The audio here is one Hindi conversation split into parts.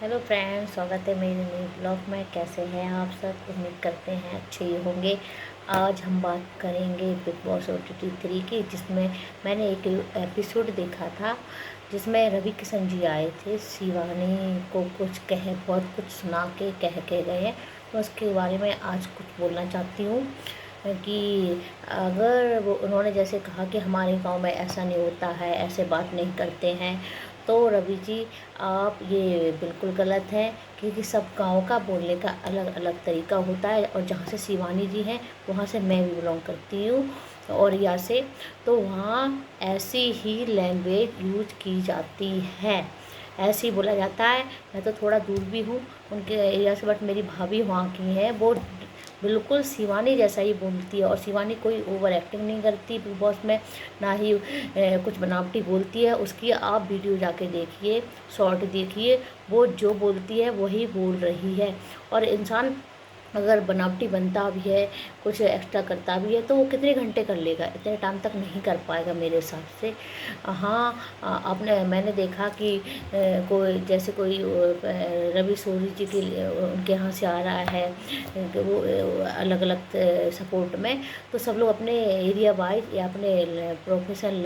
हेलो फ्रेंड्स, स्वागत है मेरे नए ब्लॉग में। कैसे हैं आप सब? उम्मीद करते हैं अच्छे ही होंगे। आज हम बात करेंगे बिग बॉस OTT 3 की, जिसमें मैंने एक एपिसोड देखा था जिसमें रवि किशन जी आए थे। शिवानी को कुछ बहुत कुछ सुना के गए हैं। तो उसके बारे में आज कुछ बोलना चाहती हूँ कि अगर वो उन्होंने जैसे कहा कि हमारे गांव में ऐसा नहीं होता है, ऐसे बात नहीं करते हैं, तो रवि जी आप ये बिल्कुल गलत है, क्योंकि सब गांव का बोलने का अलग अलग तरीका होता है। और जहाँ से शिवानी जी हैं वहाँ से मैं भी बिलोंग करती हूँ, और यहाँ से, तो वहाँ ऐसी ही लैंग्वेज यूज की जाती है, ऐसे ही बोला जाता है। मैं तो थोड़ा दूर भी हूँ उनके एरिया से, बट मेरी भाभी वहाँ की है, वो बिल्कुल शिवानी जैसा ही बोलती है। और शिवानी कोई ओवर एक्टिंग नहीं करती बिग बॉस में, ना ही कुछ बनावटी बोलती है। उसकी आप वीडियो जाके देखिए, शॉर्ट देखिए, वो जो बोलती है वही बोल रही है। और इंसान अगर बनावटी बनता भी है, कुछ एक्स्ट्रा करता भी है, तो वो कितने घंटे कर लेगा? इतने टाइम तक नहीं कर पाएगा मेरे हिसाब से। हाँ, आपने मैंने देखा कि कोई जैसे कोई रवि सोनी जी के उनके यहाँ से आ रहा है, वो अलग अलग सपोर्ट में, तो सब लोग अपने एरिया वाइज या अपने प्रोफेशन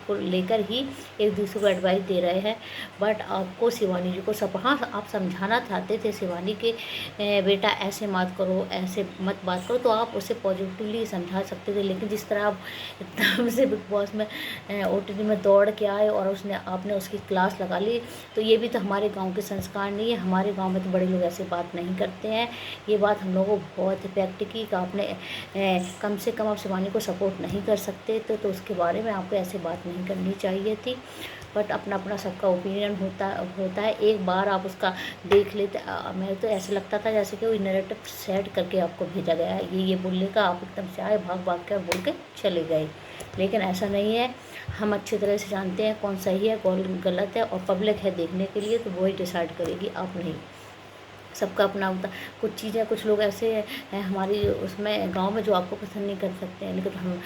को लेकर ही एक दूसरे को एडवाइस दे रहे हैं। बट आपको शिवानी जी को सब, हाँ, आप समझाना चाहते थे शिवानी के बेटा ऐसे मत करो, ऐसे मत बात करो, तो आप उसे पॉजिटिवली समझा सकते थे। लेकिन जिस तरह आप एकदम से बिग बॉस में OTT में दौड़ के आए और आपने उसकी क्लास लगा ली, तो ये भी तो हमारे गांव के संस्कार नहीं है। हमारे गांव में तो बड़े लोग ऐसे बात नहीं करते हैं। ये बात हम लोगों को बहुत इफेक्ट की कि आपने कम से कम आप शिवानी को सपोर्ट नहीं कर सकते तो उसके बारे में आपको ऐसे बात नहीं करनी चाहिए थी। बट अपना अपना सबका ओपिनियन होता है। एक बार आप उसका देख लेते, मेरे तो ऐसा लगता था जैसे कि वो नैरेटिव सेट करके आपको भेजा गया है, ये बोलने का, आप एकदम से आए, भाग भाग कर बोल के चले गए। लेकिन ऐसा नहीं है। हम अच्छी तरह से जानते हैं कौन सही है कौन गलत है, और पब्लिक है देखने के लिए, तो वही डिसाइड करेगी, आप नहीं। सबका अपना होता। कुछ चीज़ें, कुछ लोग ऐसे हैं हमारी उसमें गांव में जो आपको पसंद नहीं कर सकते हैं, लेकिन हम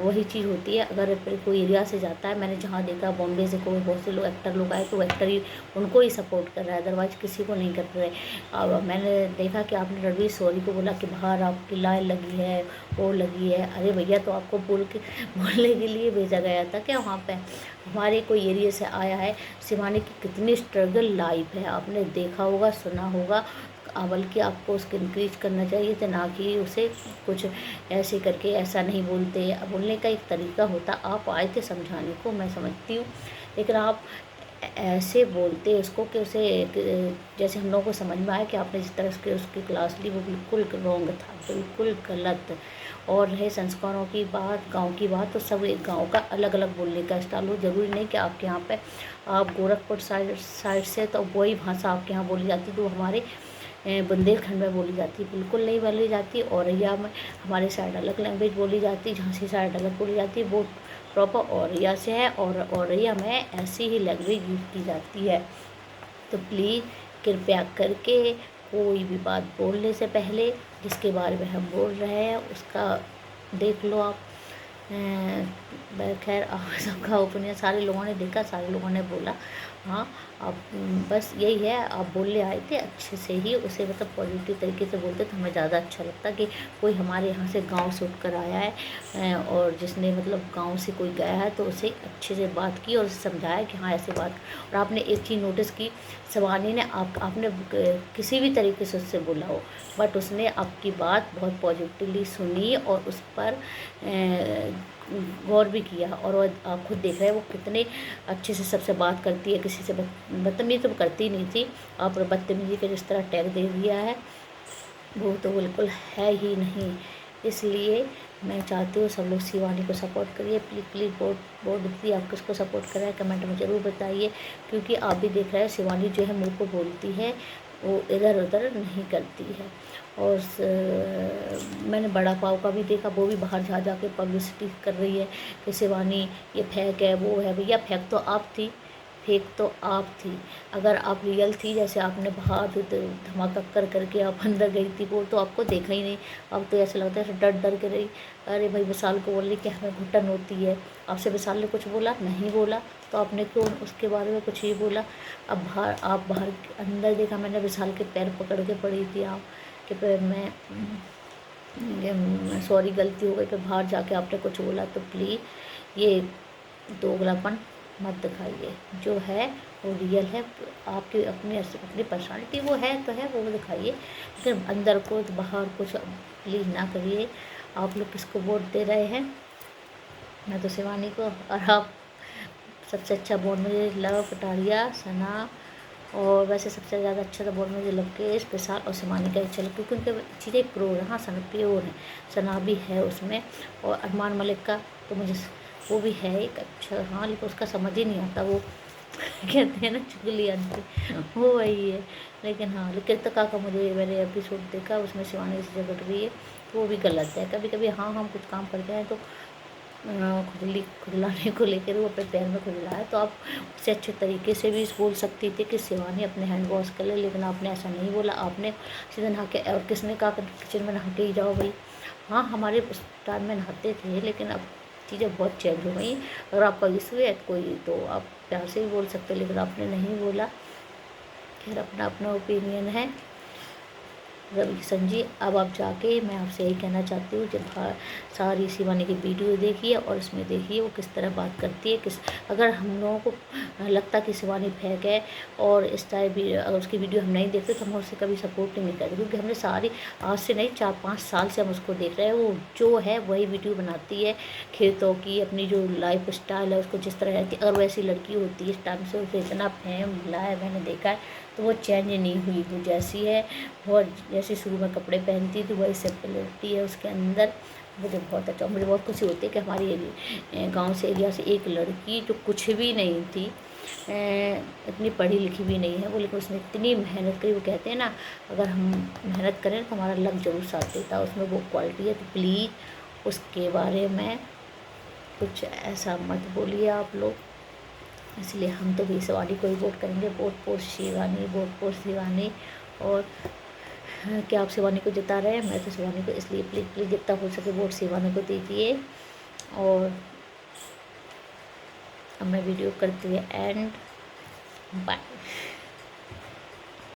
वही चीज़ होती है। अगर फिर कोई एरिया से जाता है, मैंने जहाँ देखा बॉम्बे से कोई बहुत से लोग एक्टर लोग आए, तो एक्टर ही उनको ही सपोर्ट कर रहा है, अदरवाइज किसी को नहीं कर रहे। अब मैंने देखा कि आपने रणवीर शोरी को बोला कि बाहर आपकी लाइन लगी है, वो लगी है। अरे भैया, तो आपको बोलने के लिए भेजा गया था क्या वहाँ पे? हमारे कोई एरिया से आया है। शिवानी की कितनी स्ट्रगल लाइफ है, आपने देखा होगा, सुना होगा। बल्कि आपको उसको इंक्रीज करना चाहिए था, ना कि उसे कुछ ऐसे करके ऐसा नहीं बोलते। बोलने का एक तरीका होता। आप आए थे समझाने को, मैं समझती हूँ, लेकिन आप ऐसे बोलते उसको कि उसे जैसे हम लोगों को समझ में आया कि आपने जिस तरह से उसकी क्लास ली, वो बिल्कुल रॉन्ग था, बिल्कुल गलत। और रहे संस्कारों की बात, गांव की बात, तो सब एक गांव का अलग अलग बोलने का स्टाइल हो। ज़रूरी नहीं कि आपके यहाँ पे, आप गोरखपुर साइड से, तो वही भाषा आपके यहाँ बोली जाती, तो हमारे बुंदेलखंड में बोली जाती, बिल्कुल नहीं बोली जाती। औरैया में हमारे साइड अलग लैंग्वेज बोली जाती, झांसी साइड अलग बोली जाती, वो प्रॉपर औरैया से है, और औरैया में ऐसी ही लैंग्वेज यूज़ की जाती है। तो प्लीज़ कृपया करके कोई भी बात बोलने से पहले जिसके बारे में हम बोल रहे हैं उसका देख लो आप। खैर, आप सबका ओपिनियन, सारे लोगों ने देखा, सारे लोगों ने बोला। हाँ, अब बस यही है, आप बोलने आए थे अच्छे से ही, उसे मतलब पॉजिटिव तरीके से बोलते तो हमें ज़्यादा अच्छा लगता कि कोई हमारे यहाँ से गांव से उठ कर आया है, और जिसने मतलब गांव से कोई गया है, तो उसे अच्छे से बात की और उसे समझाया कि हाँ ऐसे बात। और आपने एक चीज़ नोटिस की, शिवानी ने आपने किसी भी तरीके से उससे बोला हो, बट उसने आपकी बात बहुत पॉजिटिवली सुनी और उस पर गौर भी किया। और वो आप खुद देख रहे हैं वो कितने अच्छे से सबसे बात करती है, किसी से बदतमीजी तो करती नहीं थी। आप बदतमीजी के जिस तरह टैग दे दिया है, वो तो बिल्कुल है ही नहीं। इसलिए मैं चाहती हूँ सब लोग शिवानी को सपोर्ट करिए, प्लीज़ प्लीज़। बहुत दीदी आप किसको सपोर्ट कर रहे हैं कमेंट में ज़रूर बताइए, क्योंकि आप भी देख रहे हैं शिवानी जो है मुंह को बोलती है, वो इधर उधर नहीं करती है। और मैंने बड़ा पाव का भी देखा, वो भी बाहर जा के पब्लिसिटी कर रही है कि शिवानी ये फेक है, वो है। भैया फेक तो आप थी, फेक तो आप थी। अगर आप रियल थी, जैसे आपने बाहर जो धमाका कर करके आप अंदर गई थी, वो तो आपको देखा ही नहीं। अब तो ऐसा लगता है डर डर के रही। अरे भाई विशाल को बोल रही कि हमें घुटन होती है। आपसे विशाल ने कुछ बोला? नहीं बोला। तो आपने क्यों उसके बारे में कुछ ही बोला? अब आप बाहर अंदर देखा, मैंने विशाल के पैर पकड़ के पड़ी थी आप कि मैं सॉरी गलती हो गई। फिर बाहर जाके आपने कुछ बोला। तो प्लीज़ ये दोगलापन मत दिखाइए। जो है वो रियल है, आपकी अपनी पर्सनालिटी वो है तो है, वो दिखाइए, लेकिन अंदर को तो बाहर कुछ प्लीज़ ना करिए। आप लोग किसको वोट दे रहे हैं? मैं तो शिवानी को। और आप सबसे अच्छा वोट मुझे लव, कटारिया, सना, और वैसे सबसे ज़्यादा अच्छा तो बोल मुझे लवकेश, विशाल और शिवानी का ही चलो, क्योंकि उनके चीज़ें प्योर है। हाँ सना प्योर है, सना भी है उसमें। और अरमान मलिक का तो मुझे वो भी है एक अच्छा, हाँ लेकिन उसका समझ ही नहीं आता वो कहते हैं ना चुगली आंटी, वो वही है। लेकिन हाँ, लेकिन कृतिका का मुझे मैंने एपिसोड देखा, उसमें शिवानी से झगड़ रही है, वो भी गलत है। कभी कभी हाँ हम कुछ काम करते हैं तो खुजलाने को लेकर वो अपने पैर में खुजलाया, तो आप उससे अच्छे तरीके से भी बोल सकती थी कि शिवानी अपने हैंड वॉश कर ले, लेकिन आपने ऐसा नहीं बोला। आपने सीधे नहा के, और किसने कहा कि किचन में नहा के ही जाओ भाई? हाँ हमारे उस टाइम में नहाते थे, लेकिन अब चीज़ें बहुत चेंज हो गई। अगर आपका इशू है कोई तो आप प्यार से भी बोल सकते, लेकिन आपने नहीं बोला। खैर अपना अपना ओपिनियन है। रवि किशन जी, अब आप जाके, मैं आपसे यही कहना चाहती हूँ, जब सारी शिवानी की वीडियो देखिए और इसमें देखिए वो किस तरह बात करती है। अगर हम लोगों को लगता कि शिवानी फेंक है और इस टाइप भी अगर उसकी वीडियो हम नहीं देखते तो हम उसे कभी सपोर्ट नहीं करते, क्योंकि हमने सारी आज से नहीं 4-5 साल से हम उसको देख रहे हैं। वो जो है वही वीडियो बनाती है खेतों की, अपनी जो लाइफ स्टाइल है उसको जिस तरह रहती है। अगर वैसी लड़की होती है इस टाइम से उसे इतना फेम मिला है, मैंने देखा है, तो वो चेंज नहीं हुई, वो जैसी है। और जैसे शुरू में कपड़े पहनती थी वही सिंपलिटी है उसके अंदर। मुझे बहुत अच्छा, मुझे बहुत खुशी होती है कि हमारी गांव से एरिया से एक लड़की जो कुछ भी नहीं थी, इतनी पढ़ी लिखी भी नहीं है वो, लेकिन उसने इतनी मेहनत करी। वो कहते हैं ना, अगर हम मेहनत करें तो हमारा लक जरूर साथ देता, उसमें वो क्वालिटी है। तो प्लीज़ उसके बारे में कुछ ऐसा मत बोलिए आप लोग। इसलिए हम तो भी शिवानी को ही वोट करेंगे, vote for Shivani, vote for Shivani. और क्या आप शिवानी को जिता रहे हैं? मैं तो शिवानी को, इसलिए प्लीज़ प्लीज़ जितना हो सके वोट शिवानी को दीजिए। और अब मैं वीडियो करती है एंड बाय।